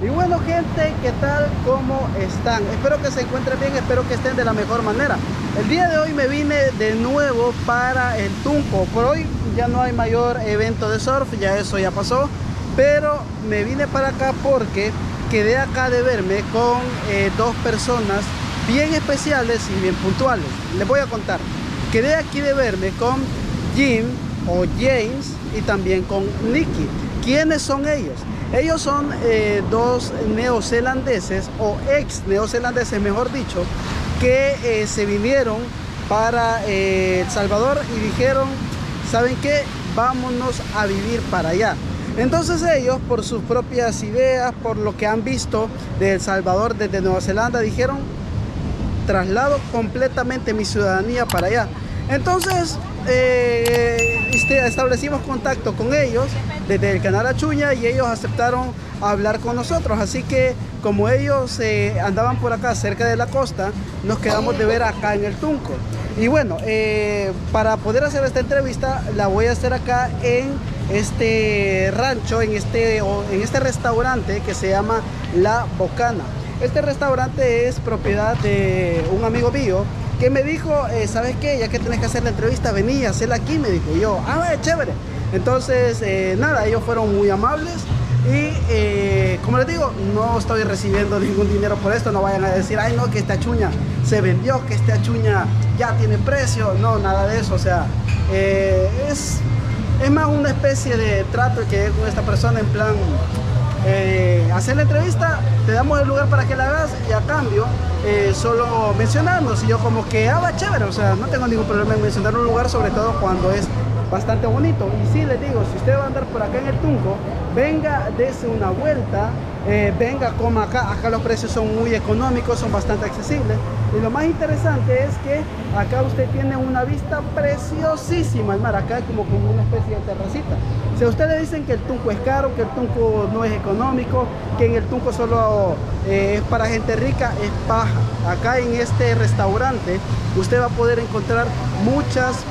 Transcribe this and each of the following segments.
Y bueno, gente, ¿qué tal? ¿Cómo están? Espero que se encuentren bien, espero que estén de la mejor manera. El día de hoy me vine de nuevo para el Tunco. Por hoy ya no hay mayor evento de surf, ya eso ya pasó. Pero me vine para acá porque quedé acá de verme con dos personas bien especiales y bien puntuales. Les voy a contar. Quedé aquí de verme con Jim o James y también con Nicky. ¿Quiénes son ellos? Ellos son dos neozelandeses o ex neozelandeses, mejor dicho, que se vinieron para El Salvador y dijeron, ¿saben qué? Vámonos a vivir para allá. Entonces ellos, por sus propias ideas, por lo que han visto de El Salvador desde Nueva Zelanda, dijeron, traslado completamente mi ciudadanía para allá. Entonces establecimos contacto con ellos desde el canal Achuña y ellos aceptaron hablar con nosotros. Así que como ellos andaban por acá cerca de la costa, nos quedamos de ver acá en el Tunco. Y bueno, para poder hacer esta entrevista la voy a hacer acá en este rancho, en este restaurante que se llama La Bocana. Este restaurante es propiedad de un amigo mío que me dijo, ¿sabes qué? Ya que tenés que hacer la entrevista, vení a hacerla aquí, me dijo. Y yo, chévere. Entonces, nada, ellos fueron muy amables y como les digo, no estoy recibiendo ningún dinero por esto. No vayan a decir, ay no, que esta chuña se vendió, que esta chuña ya tiene precio. No, nada de eso. O sea, es más una especie de trato que con esta persona en plan, hacer la entrevista, te damos el lugar para que la hagas y a cambio solo mencionarnos. Y yo como que, chévere, o sea, no tengo ningún problema en mencionar un lugar, sobre todo cuando es bastante bonito. Y sí, les digo, si usted va a andar por acá en el Tunco, venga, dése una vuelta, venga, coma acá los precios son muy económicos, son bastante accesibles. Y lo más interesante es que acá usted tiene una vista preciosísima al mar. Acá es como una especie de terracita. Si a ustedes dicen que el Tunco es caro, que el Tunco no es económico, que en el Tunco solo es para gente rica, es paja. Acá en este restaurante usted va a poder encontrar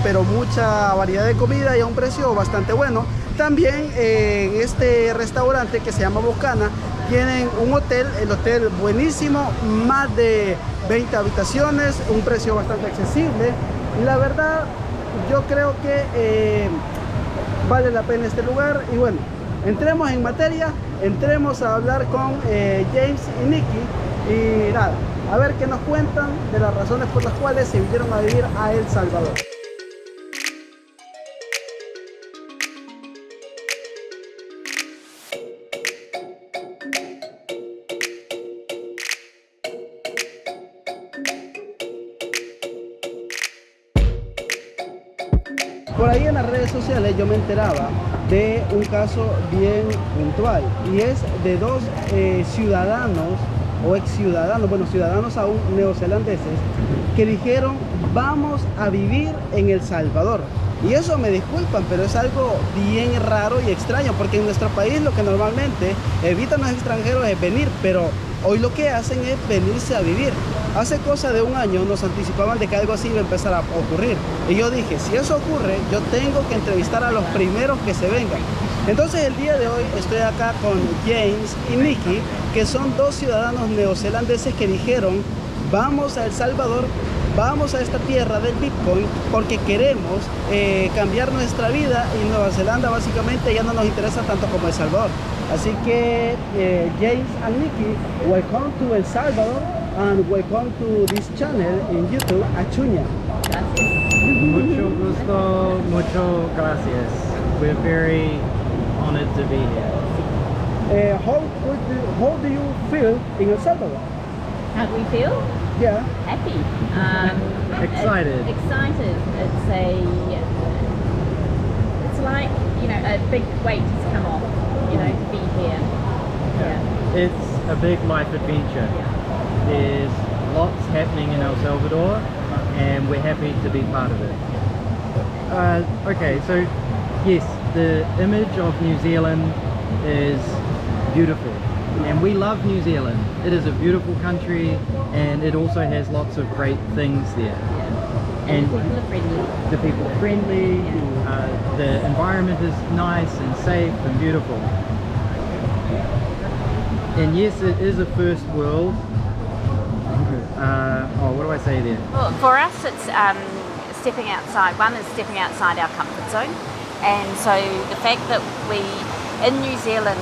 pero mucha variedad de comida y a un precio bastante bueno. También en este restaurante que se llama Bocana tienen un hotel, el hotel buenísimo, más de 20 habitaciones, un precio bastante accesible. La verdad, yo creo que vale la pena este lugar. Y bueno, entremos en materia, entremos a hablar con James y Nicky y nada, a ver qué nos cuentan de las razones por las cuales se vinieron a vivir a El Salvador. Por ahí en las redes sociales yo me enteraba de un caso bien puntual y es de dos ciudadanos o ex ciudadanos, bueno, ciudadanos aún neozelandeses, que dijeron, vamos a vivir en El Salvador. Y eso, me disculpan, pero es algo bien raro y extraño, porque en nuestro país lo que normalmente evitan los extranjeros es venir, pero hoy lo que hacen es venirse a vivir. Hace cosa de un año nos anticipaban de que algo así iba a empezar a ocurrir. Y yo dije, si eso ocurre, yo tengo que entrevistar a los primeros que se vengan. Entonces el día de hoy estoy acá con James y Nicky, que son dos ciudadanos neozelandeses que dijeron, vamos a El Salvador, vamos a esta tierra del Bitcoin porque queremos cambiar nuestra vida, y Nueva Zelanda básicamente ya no nos interesa tanto como El Salvador. Así que James and Nicky, welcome to El Salvador and welcome to this channel in YouTube, Achuña. Mucho gusto, mucho gracias. We're very honored to be here. How do you feel in El Salvador? How do we feel? Yeah. Happy. Excited. Excited. It's like, you know, a big weight has come off, you know, to be here. Yeah. It's a big life adventure. There's lots happening in El Salvador and we're happy to be part of it. Okay, so yes, the image of New Zealand is beautiful. And we love New Zealand. It is a beautiful country and it also has lots of great things there. And the people are friendly. The people are friendly, the environment is nice and safe and beautiful. And yes, it is a first world. What do I say there? Well, for us, it's stepping outside. One is stepping outside our comfort zone, and so the fact that we in New Zealand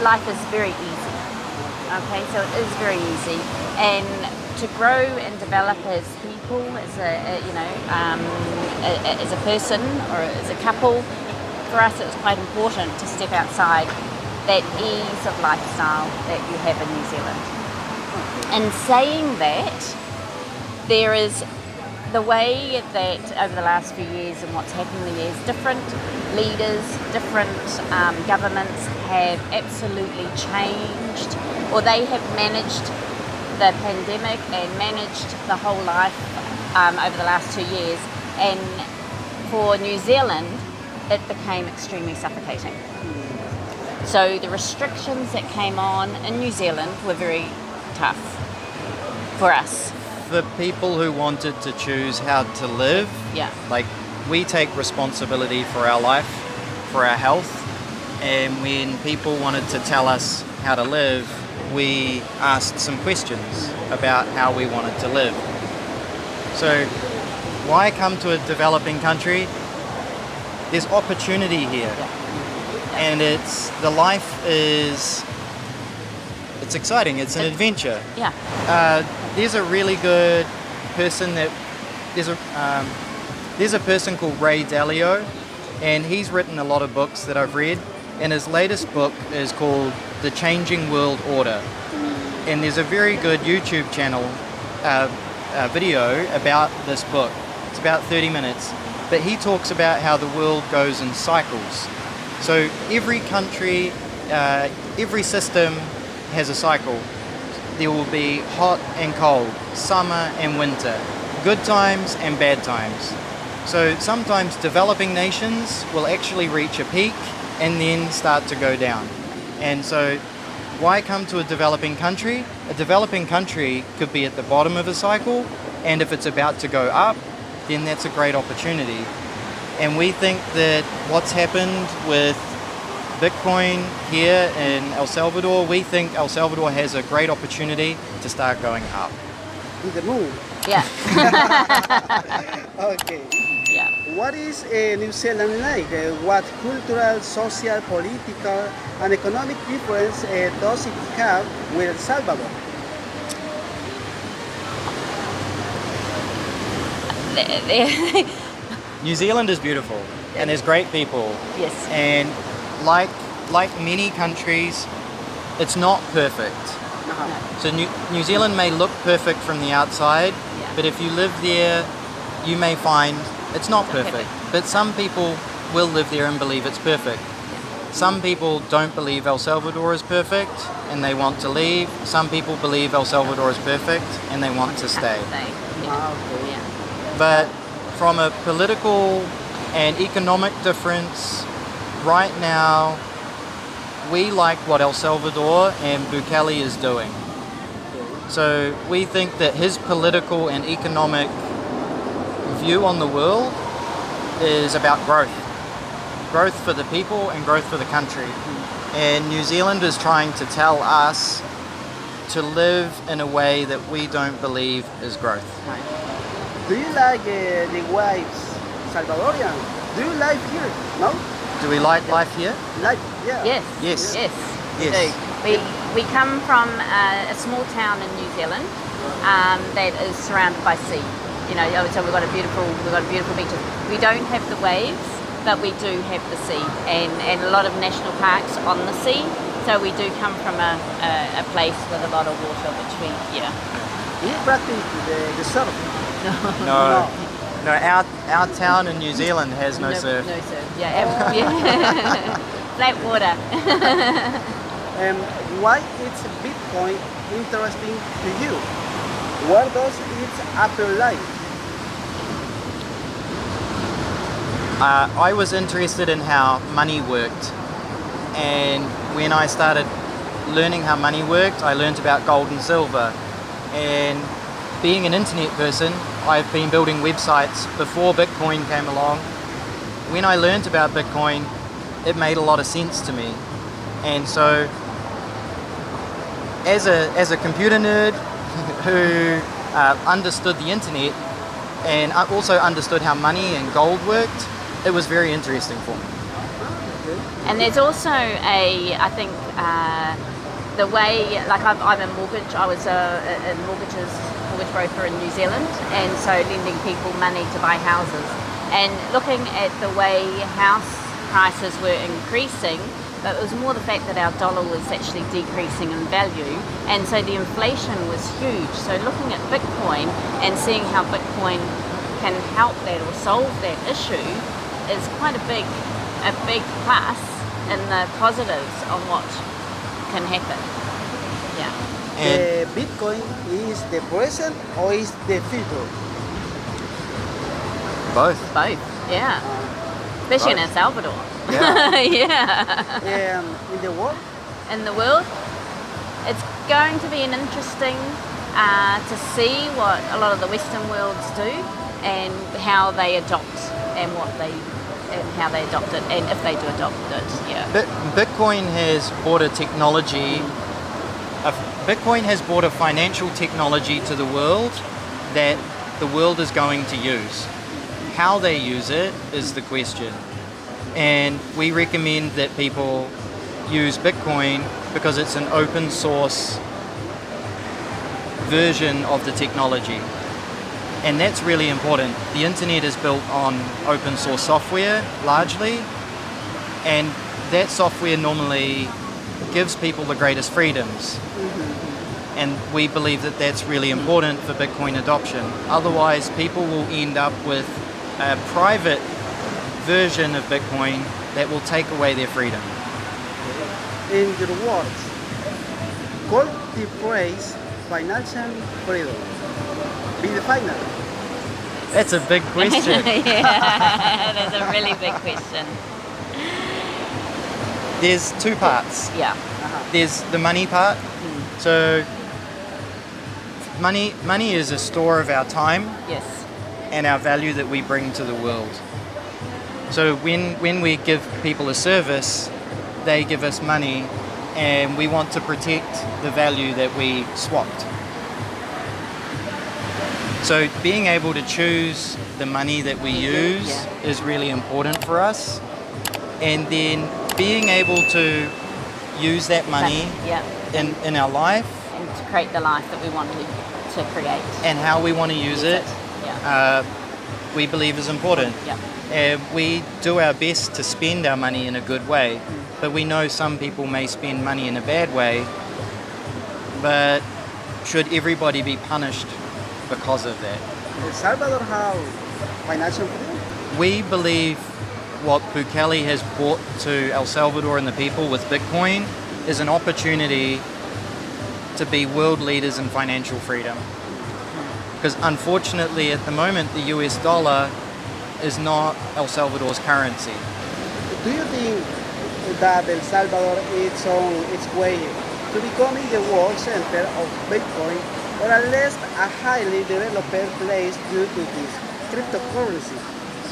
life is very easy. Okay, so it is very easy, and to grow and develop as people, as as a person or as a couple, for us it's quite important to step outside that ease of lifestyle that you have in New Zealand. And saying that, there is the way that over the last few years and what's happening is different leaders, different governments have absolutely changed, or they have managed the pandemic and managed the whole life over the last 2 years. And for New Zealand, it became extremely suffocating. So the restrictions that came on in New Zealand were very tough for us. For people who wanted to choose how to live, Yeah. like we take responsibility for our life, for our health, and when people wanted to tell us how to live, we asked some questions about how we wanted to live. So why come to a developing country? There's opportunity here, and it's exciting. It's an adventure. Yeah. There's a really good person there's a person called Ray Dalio, and he's written a lot of books that I've read, and his latest book is called The Changing World Order, and there's a very good YouTube channel video about this book. It's about 30 minutes, but he talks about how the world goes in cycles. So every country, every system has a cycle. There will be hot and cold, summer and winter, good times and bad times. So sometimes developing nations will actually reach a peak and then start to go down. And so why come to a developing country? A developing country could be at the bottom of a cycle, and if it's about to go up, then that's a great opportunity. And we think that what's happened with Bitcoin here in El Salvador, we think El Salvador has a great opportunity to start going up. To the moon. Yeah. Okay. Yeah. What is New Zealand like? What cultural, social, political, and economic difference does it have with El Salvador? New Zealand is beautiful, and there's great people. Yes. And like many countries, it's not perfect. So New Zealand may look perfect from the outside, but if you live there, you may find it's not perfect. But some people will live there and believe it's perfect. Some people don't believe El Salvador is perfect and they want to leave. Some people believe El Salvador is perfect and they want to stay. Yeah. But from a political and economic difference, right now, we like what El Salvador and Bukele is doing. So we think that his political and economic view on the world is about growth. Growth for the people and growth for the country. And New Zealand is trying to tell us to live in a way that we don't believe is growth. Do you like the wives Salvadorian? Do you live here? No? Do we like life here? Like, yeah. Yes. Yes. Yes. Yes. We do. We come from a small town in New Zealand that is surrounded by sea. You know, so we've got a beautiful beaches. We don't have the waves, but we do have the sea, and a lot of national parks on the sea. So we do come from a place with a lot of water, which we Do you practice the surf? No. No, our town in New Zealand has no surf. No surf. Yeah. Flat water. Why is Bitcoin interesting to you? Where does it apply? I was interested in how money worked, and when I started learning how money worked, I learned about gold and silver. And being an internet person, I've been building websites before Bitcoin came along. When I learned about Bitcoin, it made a lot of sense to me. And so as a computer nerd who understood the internet and also understood how money and gold worked, it was very interesting for me. And there's also I think, the way, like I'm a mortgage, I was a mortgage broker in New Zealand, and so lending people money to buy houses. And looking at the way house prices were increasing, but it was more the fact that our dollar was actually decreasing in value, and so the inflation was huge. So looking at Bitcoin and seeing how Bitcoin can help that or solve that issue is quite a big plus in the positives of what can happen. Yeah. The Bitcoin is the present or is the future? Both. Both, yeah. Especially in El Salvador. Yeah. Yeah. In the world? In the world, it's going to be an interesting to see what a lot of the Western worlds do and how they adopt and how they adopt it, and if they do adopt it. Yeah. Bitcoin has brought a technology. Bitcoin has brought a financial technology to the world that the world is going to use. How they use it is the question. And we recommend that people use Bitcoin because it's an open source version of the technology. And that's really important. The internet is built on open source software largely, and that software normally gives people the greatest freedoms. And we believe that that's really important for Bitcoin adoption. Otherwise, people will end up with a private version of Bitcoin that will take away their freedom. In your words, could the phrase financial freedom be the final? That's a big question. Yeah, that's a really big question. There's two parts. Yeah. There's the money part. So money is a store of our time Yes. and our value that we bring to the world. So when we give people a service, they give us money, and we want to protect the value that we swapped. So being able to choose the money that we use is really important for us. And then being able to use that money Yeah. in our life And to create the life that we want to create. and how we want to use it, Yeah. we believe is important. Yeah. We do our best to spend our money in a good way, but we know some people may spend money in a bad way. But should everybody be punished because of that? El Salvador have financial freedom? We believe what Bukele has brought to El Salvador and the people with Bitcoin is an opportunity to be world leaders in financial freedom. Because unfortunately at the moment the US dollar is not El Salvador's currency. Do you think that El Salvador is on its way to becoming the world center of Bitcoin, or at least a highly developed place due to this cryptocurrency?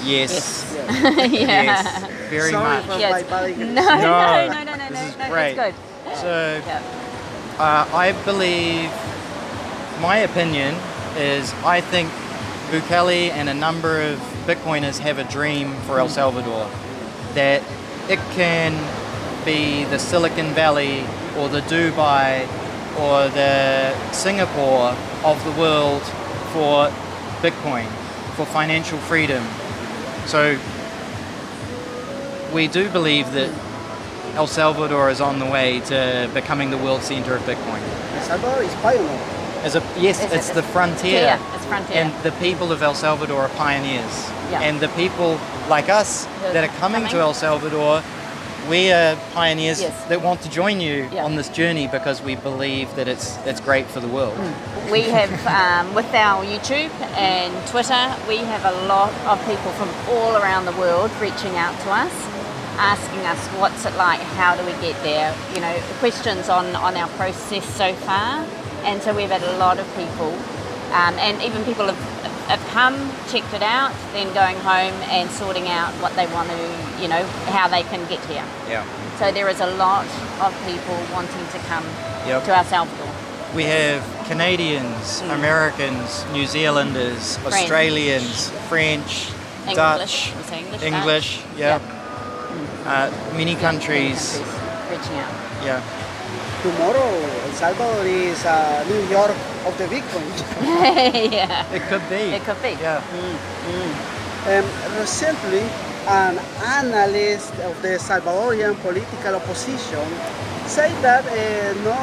Yes. Yeah. Yes. Very Sorry much. for Yes. my bad English. No. This is No, great. it's good. So Yeah. I believe, my opinion is, I think Bukele and a number of Bitcoiners have a dream for El Salvador, that it can be the Silicon Valley or the Dubai or the Singapore of the world for Bitcoin, for financial freedom. So we do believe that El Salvador is on the way to becoming the world center of Bitcoin. El Salvador is pioneer. It's the frontier. Yeah, it's frontier. And the people of El Salvador are pioneers. Yeah. And the people like us that are coming to El Salvador, we are pioneers Yes. that want to join you Yeah. on this journey because we believe that it's great for the world. We have, with our YouTube and Twitter, we have a lot of people from all around the world reaching out to us, asking us what's it like, how do we get there, you know, questions on our process so far. And so we've had a lot of people, and even people have come, checked it out, then going home and sorting out what they want to, you know, how they can get here. Yeah. So there is a lot of people wanting to come Yep. to El Salvador. We have Canadians, Americans, New Zealanders, Australians, French, Dutch, We say English, yeah. Many countries. Reaching out. Yeah. Tomorrow, El Salvador is New York of the Bitcoin. Yeah. It could be. It could be. Yeah. Recently, an analyst of the Salvadorian political opposition said that no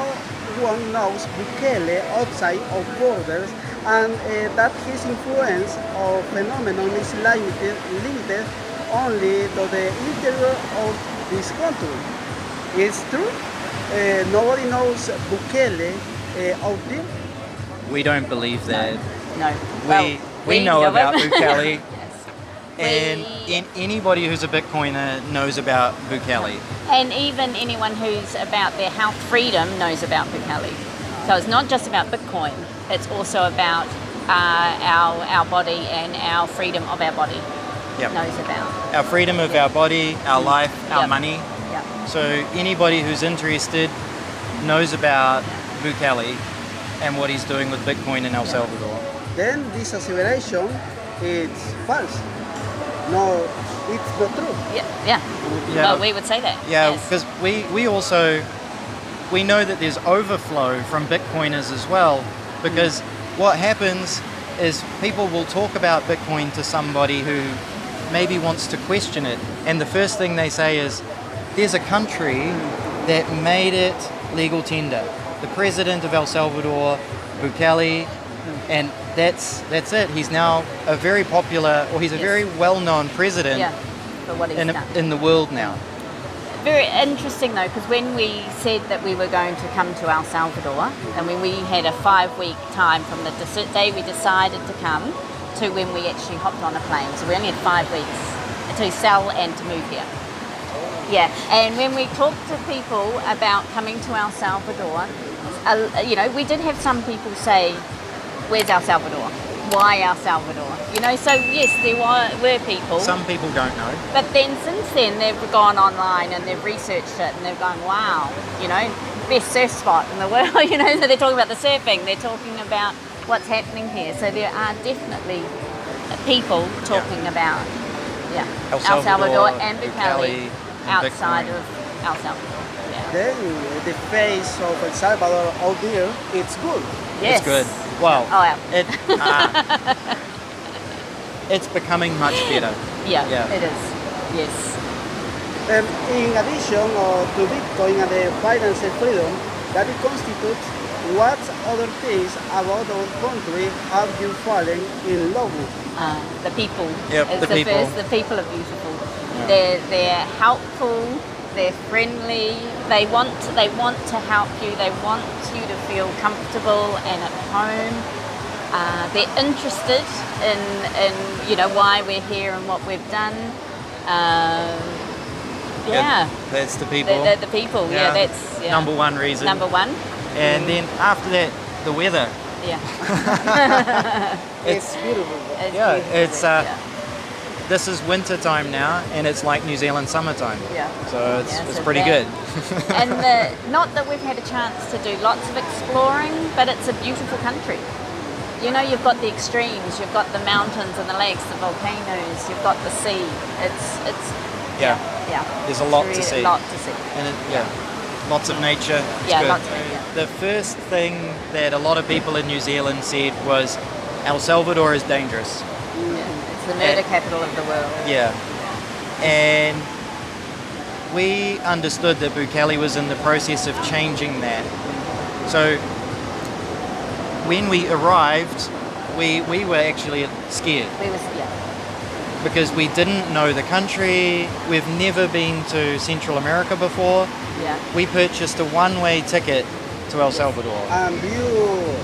one knows Bukele outside of borders, and that his influence or phenomenon is limited only to the interior of this country. It's true. Nobody knows Bukele out there. We don't believe that. No. We know know about it. Bukele. Yes. And anybody who's a Bitcoiner knows about Bukele. And even anyone who's about their health freedom knows about Bukele. So it's not just about Bitcoin, it's also about our body and our freedom of our body. Yep. Knows about. Our freedom of our body, our life, our Yep. money. Yeah. So anybody who's interested knows about Bukele and what he's doing with Bitcoin in El Salvador. Then this asseveration is false. No, it's not true. Yeah. Yeah. Yeah. Well, we would say that. Yeah, yes. because we also know that there's overflow from Bitcoiners as well, because what happens is people will talk about Bitcoin to somebody who maybe wants to question it, and the first thing they say is, there's a country that made it legal tender. The president of El Salvador, Bukele, and that's it. He's now a very popular, or he's a Yes. very well-known president Yeah. For what he's done. in the world now. Very interesting though, because when we said that we were going to come to El Salvador, and when we had a 5-week time from the day we decided to come to when we actually hopped on a plane, so we only had 5 weeks to sell and to move here. Yeah, and when we talked to people about coming to El Salvador, we did have some people say, "Where's El Salvador? Why El Salvador?" So yes, there were people. Some people don't know. But then since then they've gone online and they've researched it and they've gone, wow, best surf spot in the world, so they're talking about the surfing, they're talking about what's happening here. So there are definitely people talking about El El Salvador and Bukele, Bukele and outside Bitcoin. of El Salvador. Yeah. Then the face of El Salvador out there, it's good. Yes. It's good. Well, Oh, yeah. It's becoming much better. Yeah, Yeah. it is. Yes. In addition to Bitcoin and the financial freedom that it constitutes, what other things about our country have you fallen in love with? The people. Yep, is the people. First. The people are beautiful. They're helpful. They're friendly. They want to help you. They want you to feel comfortable and at home. They're interested in why we're here and what we've done. That's the people. They're the people. Yeah, that's number one reason. number one. And then after that, the weather. Yeah. It's beautiful. It's beautiful, This is winter time now, and it's like New Zealand summertime. Yeah. So it's so pretty that- good. And not that we've had a chance to do lots of exploring, but it's a beautiful country. You've got the extremes, you've got the mountains and the lakes, the volcanoes, you've got the sea. It's Yeah. yeah. There's a lot It's to see. A lot to see. And lots of nature. It's Yeah, good. lots of nature. The first thing that a lot of people in New Zealand said was, El Salvador is dangerous. Yeah. It's the murder capital of the world. Yeah. And we understood that Bukele was in the process of changing that. So when we arrived, we were actually scared because we didn't know the country. We've never been to Central America before. Yeah. We purchased a one-way ticket to El Salvador. Do you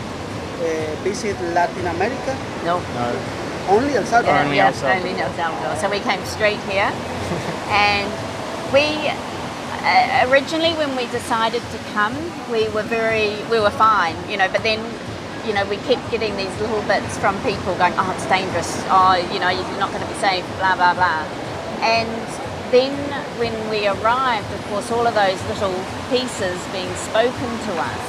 visit Latin America? No. No. Only El Salvador? Only El Salvador. Only El Salvador. So we came straight here, and we originally when we decided to come, we were fine, but then. We kept getting these little bits from people going, oh, it's dangerous, oh, you're not going to be safe, blah, blah, blah. And then when we arrived, of course, all of those little pieces being spoken to us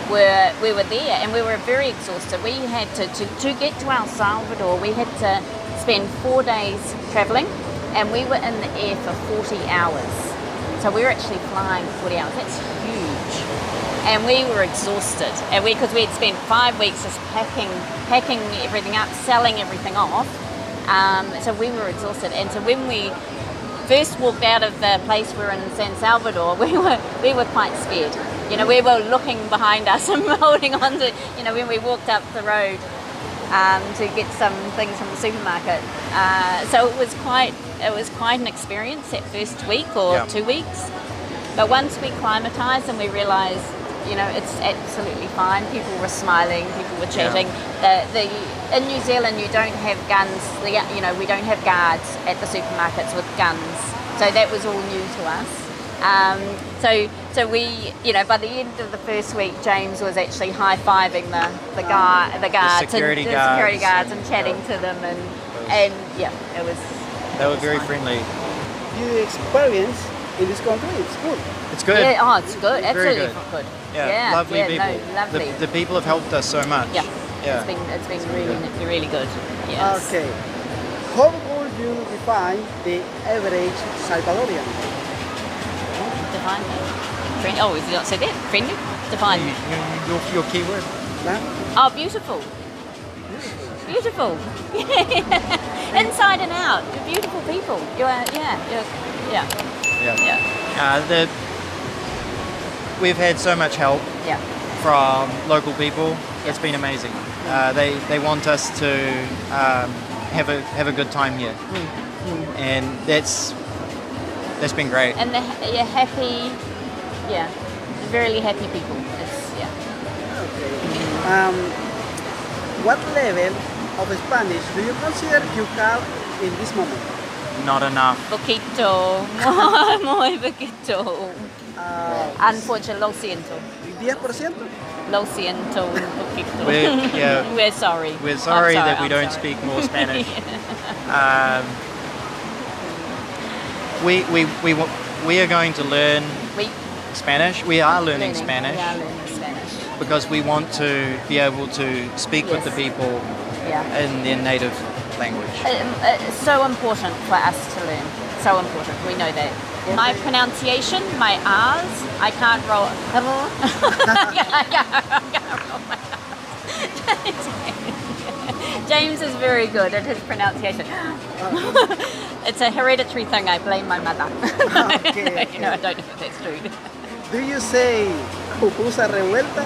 we were there, and we were very exhausted. We had to get to El Salvador. We had to spend 4 days traveling, and we were in the air for 40 hours. So we were actually flying for 40 hours. That's huge. And we were exhausted, and because we had spent 5 weeks just packing everything up, selling everything off. So we were exhausted, and so when we first walked out of the place we were in San Salvador, we were quite scared. You know, we were looking behind us and holding on to, you know, when we walked up the road to get some things from the supermarket. So it was quite an experience that first week or 2 weeks. But once we acclimatised and we realised, you know, it's absolutely fine. People were smiling, people were chatting. In New Zealand, you don't have guns. You know, we don't have guards at the supermarkets with guns. So that was all new to us. So we, you know, by the end of the first week, James was actually high-fiving the guards, security guards, and chatting to them, and yeah, it was. They were very friendly. You experience in this country, it's good. It's good. Yeah, oh, it's good. Very Absolutely good. good. Yeah, lovely people. No, lovely. The people have helped us so much. Yeah. Yeah. It's been really good. Yes. Okay. How would you define the average Salvadorian? Define me. Friend. Oh, is it not said that? Friendly. Define me. Your keyword. Huh? Oh, beautiful. Beautiful. Inside and out. You're beautiful people. You are. Yeah. We've had so much help Yeah. from local people. It's been amazing. They want us to have a good time here, and that's been great. And you're happy. Yeah. Very happy people. What level of Spanish do you consider you have in this moment? Not enough. Poquito. Muy poquito. Unfortunately, lo siento. 10%? Lo siento un poquito. We're We're sorry. We're sorry that we I'm don't sorry. speak more Spanish. We are going to learn We Spanish. We are learning Spanish We are learning Spanish. because we want to be able to speak with the people Yeah. in their native language. It's so important for us to learn. So important. We know that. My pronunciation, my R's, I can't roll. James is very good at his pronunciation. It's a hereditary thing. I blame my mother. Okay. No, I don't know if that's true. Do you say pupusa revuelta?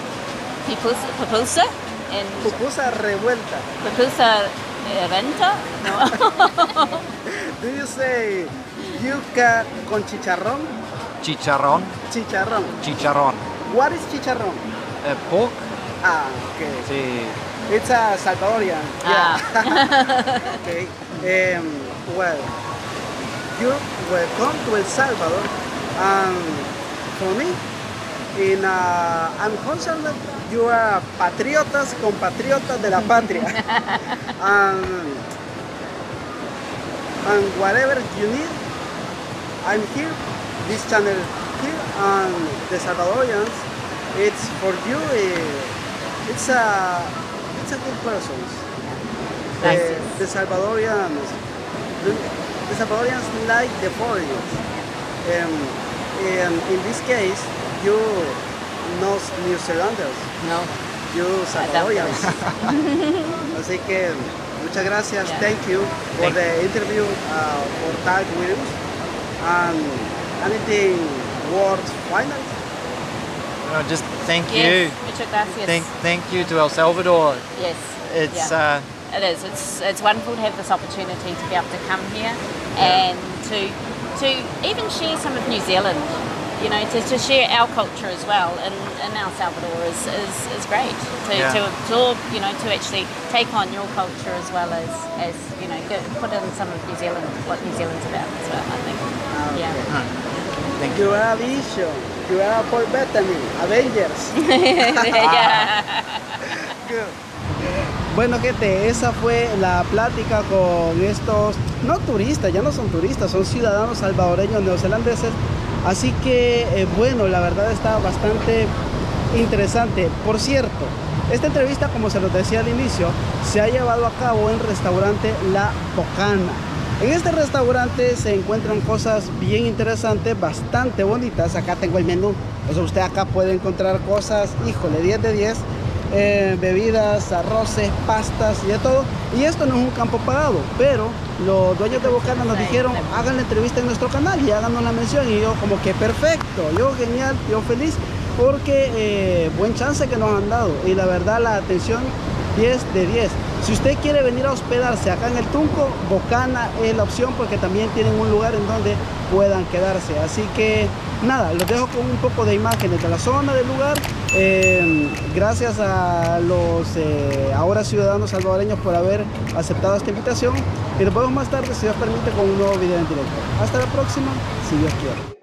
Pupusa and Pupusa revuelta. pupusa renta? No. Do you say yuca con chicharrón? Chicharrón. Chicharrón. Chicharrón. What is chicharrón? Pork. Ah, okay. Sí. It's a Salvadorian. Ah. Okay. Well, you welcome to El Salvador. For me, I'm concerned you are patriotas, compatriotas de la patria. And whatever you need, I'm here. This channel here, and the Salvadorians, it's for you. It's a good person. The Salvadorians like the foreigners. And in this case, you not New Zealanders. No. You Salvadorians. Así que muchas gracias. Yeah. Thank you for the interview for Tag Williams. And anything words final? Just thank Yes. you. Muchas gracias. Thank you to El Salvador. Yes. It's Yeah. It is. It's wonderful to have this opportunity to be able to come here and to even share some of New Zealand. You know, to share our culture as well in El Salvador is great. To absorb, you know, to actually take on your culture as well as you know, put in some of New Zealand, what New Zealand's about as well, I think. Yeah. Thank you. You are a Vision. You are Paul Bettany. Avengers. Yeah. Bueno, gente, esa fue la plática con estos, no turistas, ya no son turistas, son ciudadanos salvadoreños neozelandeses. Así que, bueno, la verdad está bastante interesante. Por cierto, esta entrevista, como se los decía al inicio, se ha llevado a cabo en el restaurante La Bocana. En este restaurante se encuentran cosas bien interesantes, bastante bonitas. Acá tengo el menú. O sea, usted acá puede encontrar cosas, híjole, 10 de 10. Bebidas, arroces, pastas y de todo. Y esto no es un campo pagado, pero los dueños de Bocana nos dijeron, hagan la entrevista en nuestro canal y háganos la mención. Y yo como que perfecto, yo genial, yo feliz, porque buen chance que nos han dado. Y la verdad, la atención 10 de 10. Si usted quiere venir a hospedarse acá en el Tunco, Bocana es la opción, porque también tienen un lugar en donde puedan quedarse. Así que nada, los dejo con un poco de imágenes de la zona, del lugar. Gracias a los ahora ciudadanos salvadoreños por haber aceptado esta invitación. Y nos vemos más tarde, si Dios permite, con un nuevo video en directo. Hasta la próxima, si Dios quiere.